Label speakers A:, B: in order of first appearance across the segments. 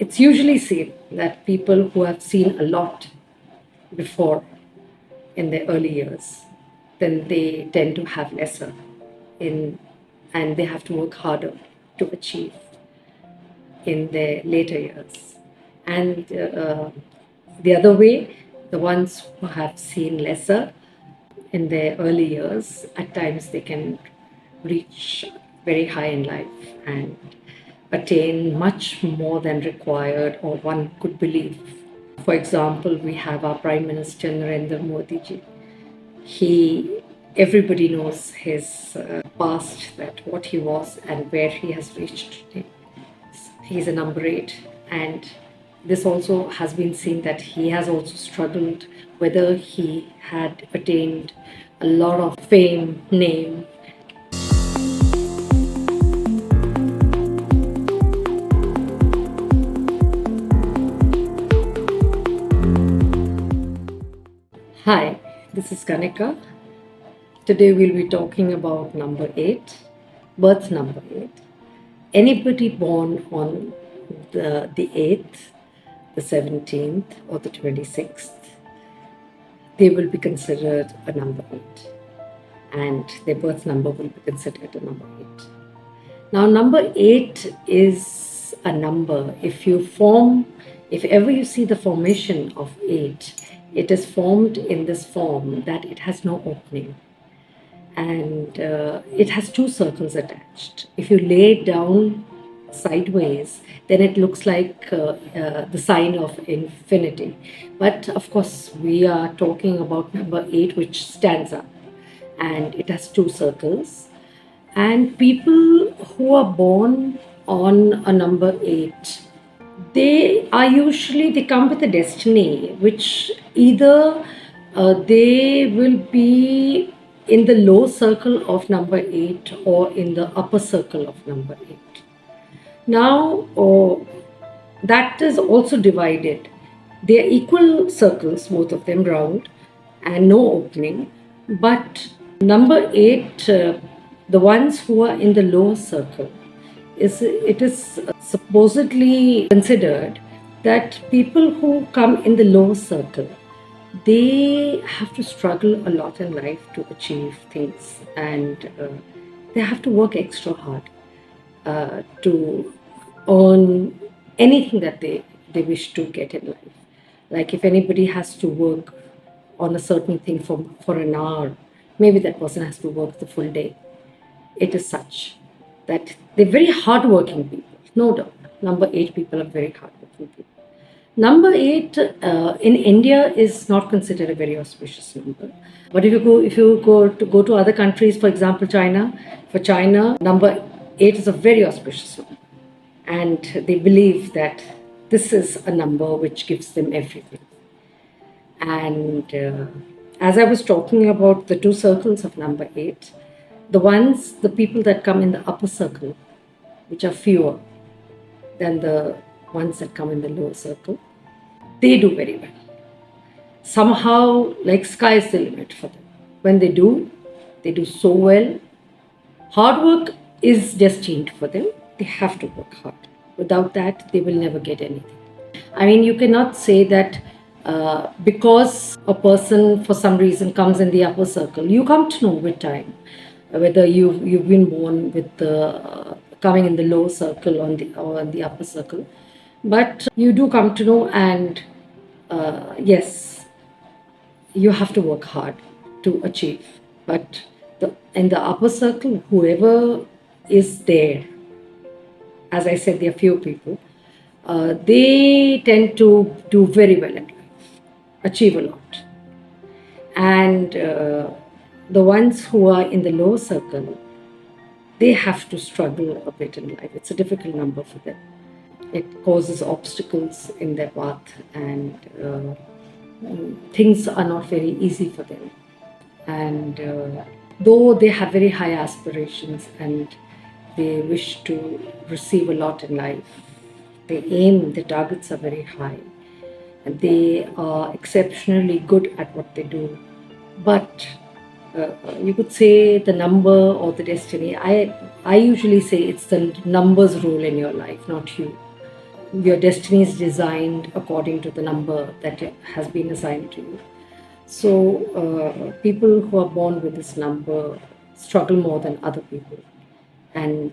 A: it's usually seen that people who have seen a lot before in their early years, then they tend to have lesser in, and they have to work harder to achieve in their later years. And the other way, the ones who have seen lesser in their early years, at times they can reach very high in life and attain much more than required or one could believe. For example, we have our Prime Minister Narendra Modi ji. Everybody knows his past, that what he was and where he has reached today. He's a number eight, and this also has been seen that he has also struggled whether he had attained a lot of fame, name. Hi, this is Kanika. Today we'll be talking about number 8, birth number 8. Anybody born on the 8th, the 17th, or the 26th, they will be considered a number 8, and their birth number will be considered a number 8. Now, number 8 is a number. If ever you see the formation of 8, it is formed in this form that it has no opening, and it has two circles attached. If you lay it down sideways, then it looks like the sign of infinity. But of course, we are talking about number 8, which stands up, and it has two circles. And people who are born on a number 8, they come with a destiny which either they will be in the low circle of number 8 or in the upper circle of number 8. Now, that is also divided. They are equal circles, both of them round and no opening. But number 8, the ones who are in the lower circle, it is supposedly considered that people who come in the lower circle, they have to struggle a lot in life to achieve things, and they have to work extra hard to earn anything that they wish to get in life. Like if anybody has to work on a certain thing for an hour, maybe that person has to work the full day. It is such that they're very hardworking people, no doubt. Number 8 people are very hardworking people. Number 8 in India is not considered a very auspicious number. But if you go to other countries, for example, China, for China, number 8 is a very auspicious number. And they believe that this is a number which gives them everything. And as I was talking about the two circles of number 8, the people that come in the upper circle, which are fewer than the ones that come in the lower circle, they do very well. Somehow, like sky is the limit for them. When they do so well. Hard work is destined for them. They have to work hard. Without that, they will never get anything. I mean, you cannot say that because a person for some reason comes in the upper circle, you come to know with time whether you've been born with coming in the lower circle or in the upper circle. But you do come to know, and yes, you have to work hard to achieve. But in the upper circle, whoever is there, as I said, there are few people, they tend to do very well in life, achieve a lot. And the ones who are in the lower circle, they have to struggle a bit in life. It's a difficult number for them. It causes obstacles in their path, and things are not very easy for them. And though they have very high aspirations and they wish to receive a lot in life, their targets are very high, and they are exceptionally good at what they do. But you could say the number or the destiny. I usually say it's the numbers rule in your life, not you. your destiny is designed according to the number that has been assigned to you. So, people who are born with this number struggle more than other people and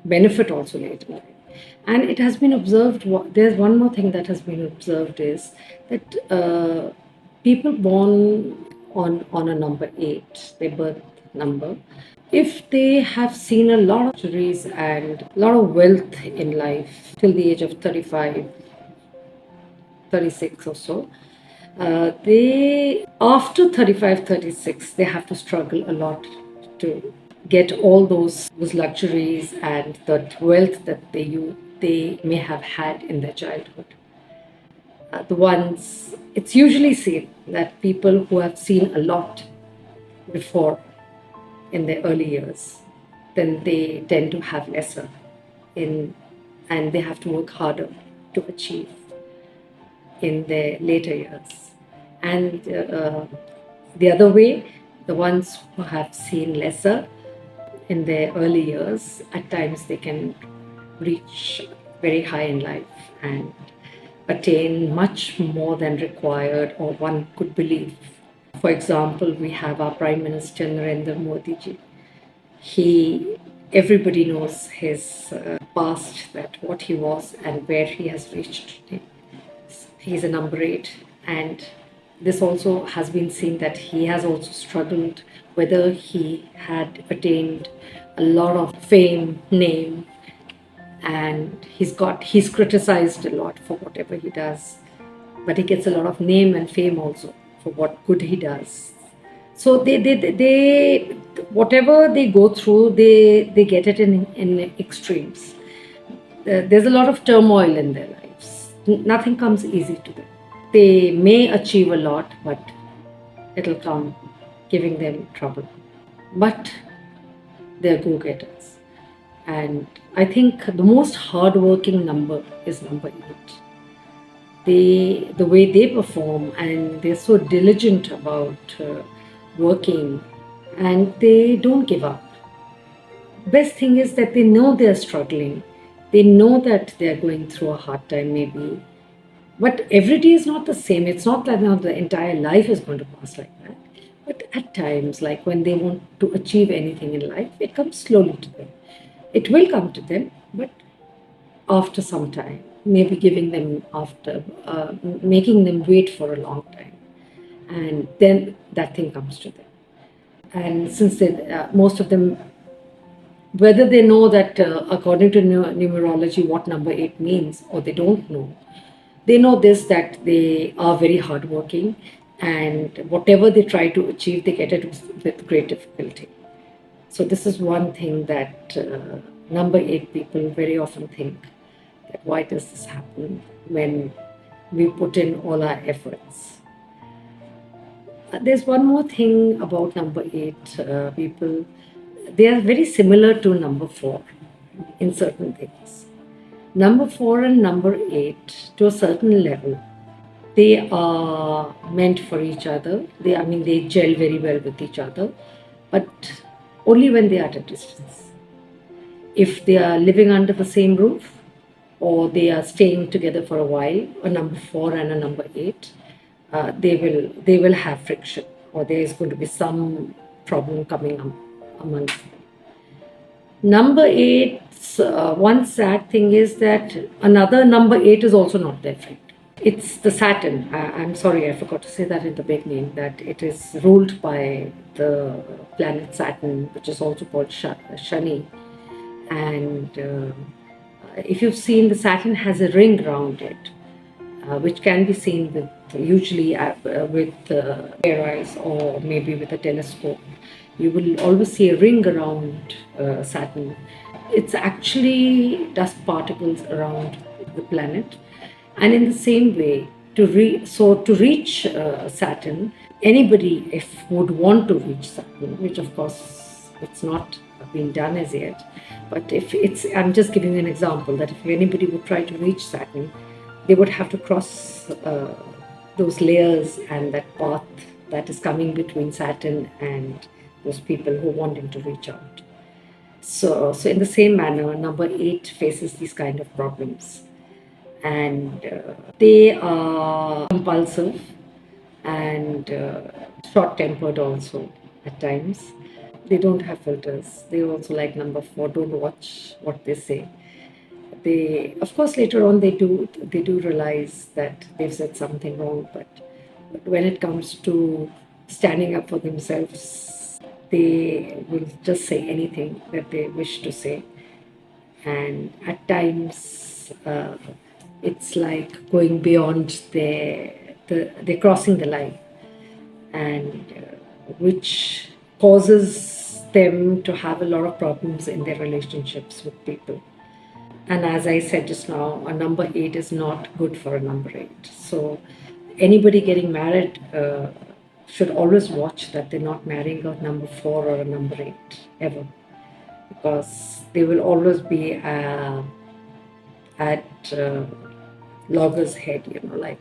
A: benefit also later in life. And it has been observed, there's one more thing that has been observed is that people born on a number 8, their birth number, if they have seen a lot of luxuries and a lot of wealth in life till the age of 35, 36 or so, they after 35, 36, they have to struggle a lot to get all those luxuries and that wealth that they may have had in their childhood. The ones, it's usually seen that people who have seen a lot before in their early years, then they tend to have lesser in, and they have to work harder to achieve in their later years. And the other way, the ones who have seen lesser in their early years, at times they can reach very high in life and attain much more than required or one could believe. For example, we have our Prime Minister Narendra Modi ji. Everybody knows his past, that what he was and where he has reached today. He's a number 8, and this also has been seen that he has also struggled whether he had attained a lot of fame, name, and he's criticized a lot for whatever he does, but he gets a lot of name and fame also for what good he does. So they whatever they go through, they get it in extremes. There's a lot of turmoil in their lives. Nothing comes easy to them. They may achieve a lot, but it'll come giving them trouble. But they're go-getters. And I think the most hardworking number is number 8. The way they perform, and they're so diligent about working, and they don't give up. Best thing is that they know they're struggling. They know that they're going through a hard time maybe. But every day is not the same. It's not that now the entire life is going to pass like that. But at times, like when they want to achieve anything in life, it comes slowly to them. It will come to them, but after some time, maybe giving them after, making them wait for a long time. And then that thing comes to them. And since most of them, whether they know that according to numerology what number 8 means or they don't know, they know this, that they are very hardworking, and whatever they try to achieve, they get it with great difficulty. So this is one thing that number 8 people very often think, that why does this happen when we put in all our efforts. There's one more thing about number 8 people. They are very similar to number 4 in certain things. Number 4 and number 8, to a certain level, they are meant for each other. They gel very well with each other, but only when they are at a distance. If they are living under the same roof, or they are staying together for a while, a number 4 and a number 8, they will have friction, or there is going to be some problem coming up amongst them. Number 8's one sad thing is that another number 8 is also not their friend. It's the Saturn. I'm sorry, I forgot to say that in the beginning, that it is ruled by the planet Saturn, which is also called Shani. And if you've seen, the Saturn has a ring around it, which can be seen with usually with bare eyes or maybe with a telescope. You will always see a ring around Saturn. It's actually dust particles around the planet. And in the same way, to reach Saturn, anybody would want to reach Saturn, which of course it's not been done as yet. But I'm just giving you an example, that if anybody would try to reach Saturn, they would have to cross those layers and that path that is coming between Saturn and those people who want him to reach out. So in the same manner, number 8 faces these kind of problems. and they are impulsive and short tempered also at times. They don't have filters. They also, like number four, don't watch what they say. They, of course, later on they do realize that they've said something wrong, but when it comes to standing up for themselves, they will just say anything that they wish to say. And at times it's like going beyond they're crossing the line, and which causes them to have a lot of problems in their relationships with people. And as I said just now, a number eight is not good for a number eight. So anybody getting married should always watch that they're not marrying a number four or a number eight ever, because they will always be at logger's head, like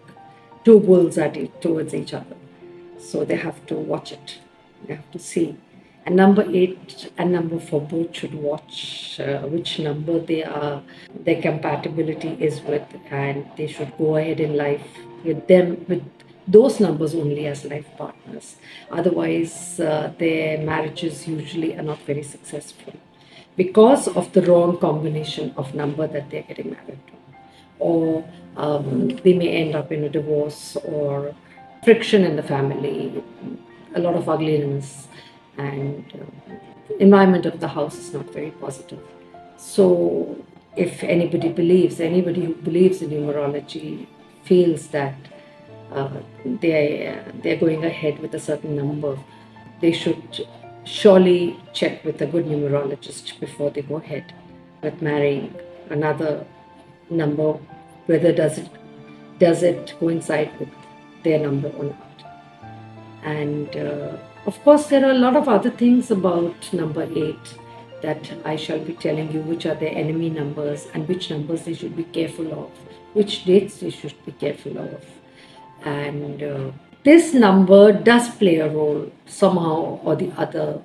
A: two bulls towards each other. So they have to watch it. They have to see. And number eight and number four both should watch which number their compatibility is with, and they should go ahead in life with those numbers only as life partners. Otherwise, their marriages usually are not very successful because of the wrong combination of number that they're getting married to, or they may end up in a divorce or friction in the family, a lot of ugliness, and environment of the house is not very positive. So if anybody who believes in numerology feels that they're going ahead with a certain number, they should surely check with a good numerologist before they go ahead with marrying another number, whether does it coincide with their number or not. And of course, there are a lot of other things about number eight that I shall be telling you, which are their enemy numbers and which numbers they should be careful of, which dates they should be careful of. And this number does play a role somehow or the other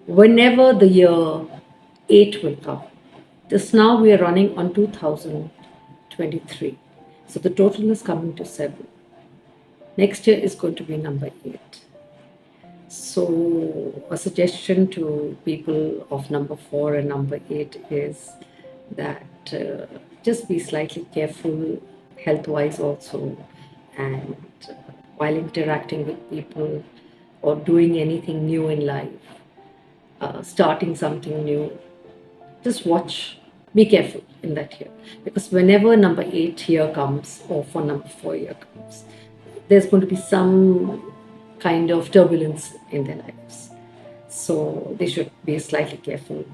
A: whenever the year 8 will come. This now we are running on 2023. So the total is coming to 7. Next year is going to be number 8. So a suggestion to people of number 4 and number 8 is that just be slightly careful health-wise also, and while interacting with people or doing anything new in life, starting something new, just watch, be careful in that year, because whenever number 8 year comes or for number 4 year comes, there's going to be some kind of turbulence in their lives. So they should be slightly careful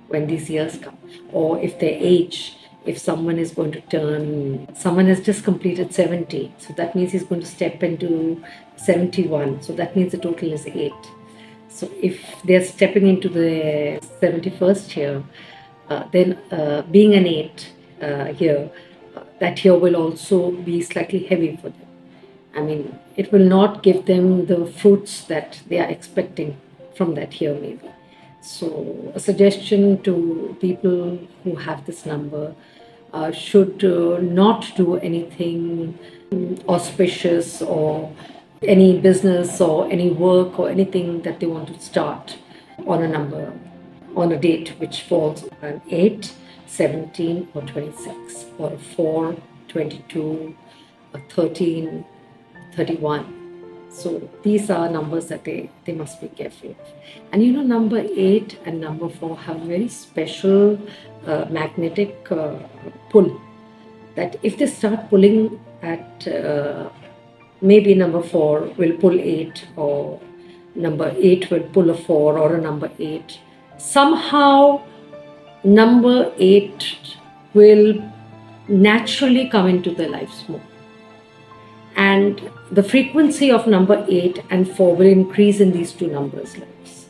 A: when these years come. Or if their age, if someone has just completed 70, so that means he's going to step into 71, so that means the total is 8. So if they're stepping into the 71st year, then being an 8 here, that year will also be slightly heavy for them. I mean, it will not give them the fruits that they are expecting from that year, maybe. So, a suggestion to people who have this number should not do anything auspicious, or any business or any work or anything that they want to start on a date which falls on 8, 17, or 26, or 4, 22, or 13, 31. So these are numbers that they must be careful of. And number 8 and number 4 have very special magnetic pull, that if they start pulling at maybe number 4 will pull 8, or number 8 will pull a 4 or a number 8, somehow number 8 will naturally come into their lives more. And the frequency of number 8 and 4 will increase in these two numbers' lives.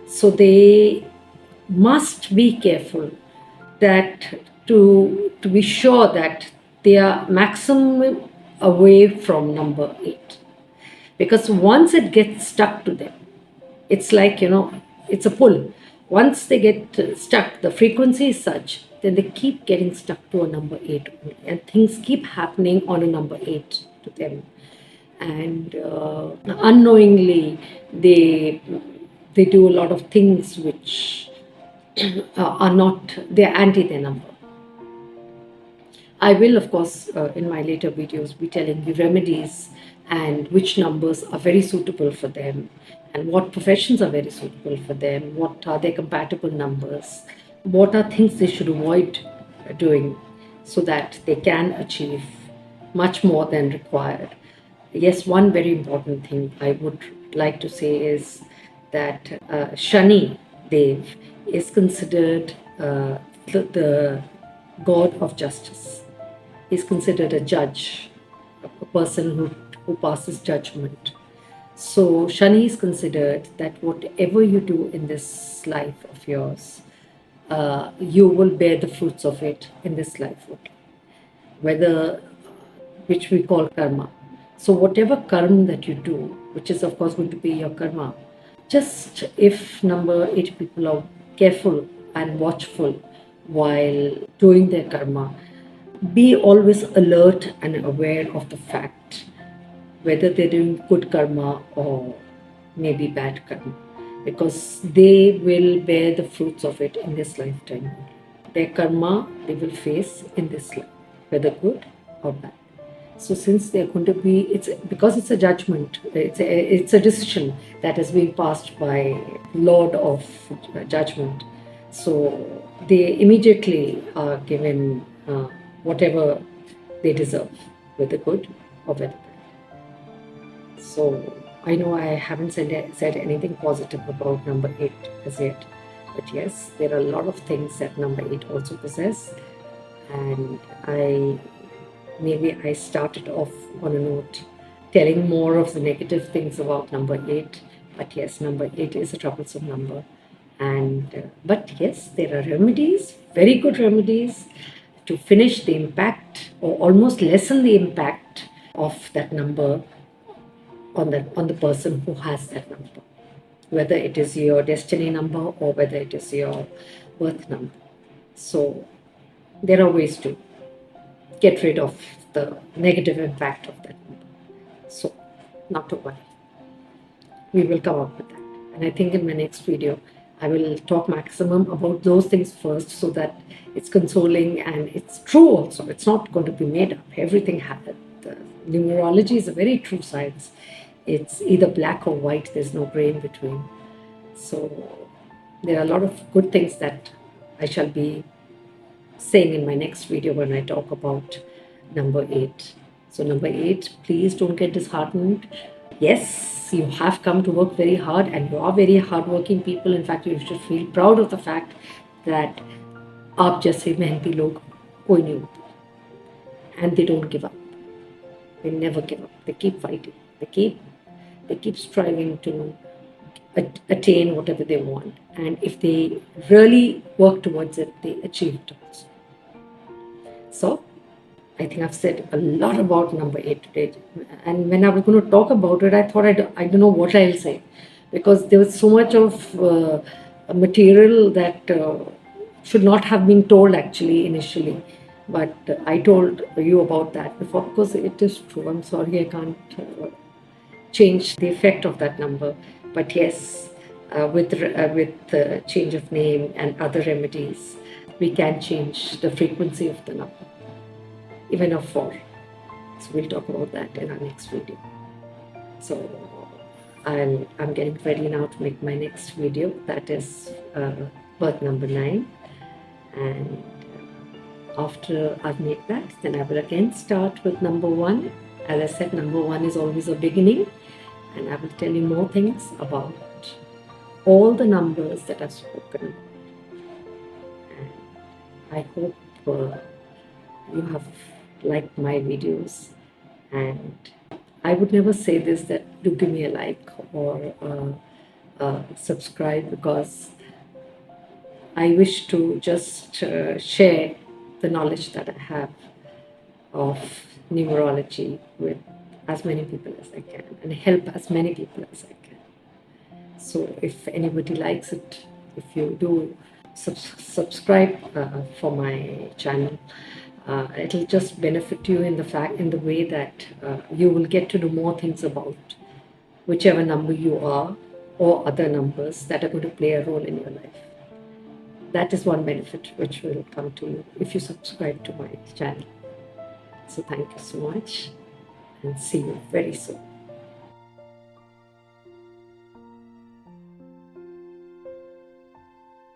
A: So they must be careful that to be sure that they are maximum away from number 8. Because once it gets stuck to them, it's like, it's a pull. Once they get stuck, the frequency is such, then they keep getting stuck to a number 8 only, and things keep happening on a number 8 to them. And unknowingly, they they do a lot of things which are not, they're anti their number. I will, of course, in my later videos, be telling you remedies and which numbers are very suitable for them, and what professions are very suitable for them, what are their compatible numbers, what are things they should avoid doing so that they can achieve much more than required. Yes, one very important thing I would like to say is that Shani Dev is considered the god of justice. He's considered a judge, a person who passes judgment. So Shani is considered that whatever you do in this life of yours, you will bear the fruits of it in this life, okay? Whether, which we call karma. So whatever karma that you do, which is of course going to be your karma, just if number 8 people are careful and watchful while doing their karma, be always alert and aware of the fact whether they're doing good karma or maybe bad karma, because they will bear the fruits of it in this lifetime. Their karma they will face in this life, whether good or bad. So since they're going to be, it's because it's a judgment, it's a decision that is being passed by Lord of Judgment. So they immediately are given whatever they deserve, whether good or whether bad. So I know I haven't said anything positive about number 8 as yet, but yes, there are a lot of things that number 8 also possess, and maybe I started off on a note telling more of the negative things about number 8, but yes, number 8 is a troublesome number. And but yes, there are remedies, very good remedies, to finish the impact or almost lessen the impact of that number on the person who has that number, whether it is your destiny number or whether it is your birth number. So there are ways to get rid of the negative impact of that number. So not to worry, we will come up with that. And I think in my next video, I will talk maximum about those things first so that it's consoling and it's true also. It's not going to be made up. Everything happened. Numerology is a very true science. It's either black or white. There's no gray in between. So there are a lot of good things that I shall be saying in my next video when I talk about number 8. So number 8, please don't get disheartened. Yes, you have come to work very hard and you are very hardworking people. In fact, you should feel proud of the fact that आप जैसे मेहनती लोग कोई नहीं होते, and they don't give up. They never give up. They keep fighting. They keep striving to attain whatever they want. And if they really work towards it, they achieve it also. So I think I've said a lot about number 8 today. And when I was going to talk about it, I thought I don't know what I'll say, because there was so much of material that should not have been told actually initially. But I told you about that before because it is true. I'm sorry I can't change the effect of that number. But yes, with change of name and other remedies, we can change the frequency of the number, even of 4. So we'll talk about that in our next video. So I'm getting ready now to make my next video, that is birth number 9. And after I've made that, then I will again start with number 1. As I said, number 1 is always a beginning, and I will tell you more things about all the numbers that I've spoken about. And I hope you have liked my videos, and I would never say this, that do give me a like or subscribe, because I wish to just share the knowledge that I have of numerology with as many people as I can and help as many people as I can. So if anybody likes it, if you do subscribe for my channel. It'll just benefit you in the way that you will get to know more things about whichever number you are or other numbers that are going to play a role in your life. That is one benefit which will come to you if you subscribe to my channel. So thank you so much and see you very soon.